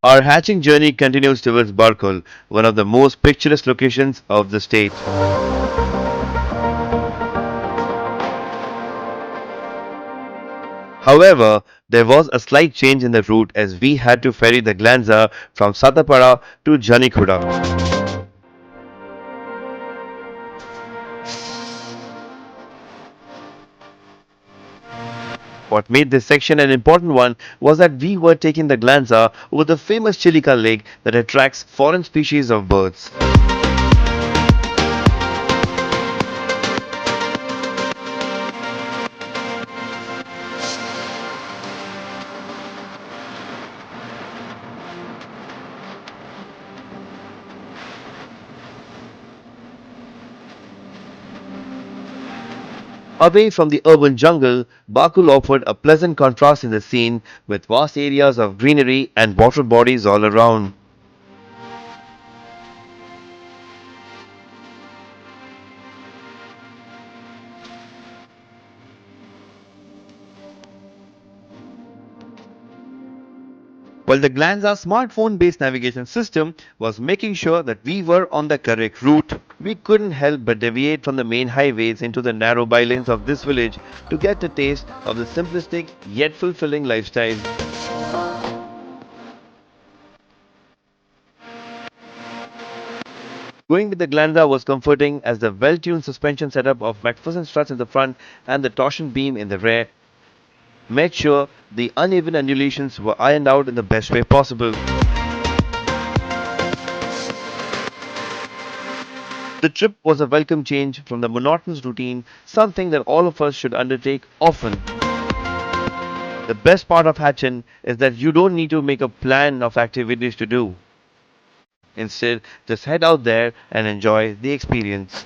Our hatching journey continues towards Barkol, one of the most picturesque locations of the state. However, there was a slight change in the route as we had to ferry the Glanza from Satapara to Janikhuda. What made this section an important one was that we were taking the Glanza over the famous Chilika Lake that attracts foreign species of birds. Away from the urban jungle, Bakul offered a pleasant contrast in the scene with vast areas of greenery and water bodies all around. While the Glanza smartphone based navigation system was making sure that we were on the correct route, we couldn't help but deviate from the main highways into the narrow bylanes of this village to get a taste of the simplistic yet fulfilling lifestyle. Going with the Glanza was comforting as the well-tuned suspension setup of McPherson struts in the front and the torsion beam in the rear made sure the uneven undulations were ironed out in the best way possible. The trip was a welcome change from the monotonous routine, something that all of us should undertake often. The best part of Hatchin is that you don't need to make a plan of activities to do. Instead, just head out there and enjoy the experience.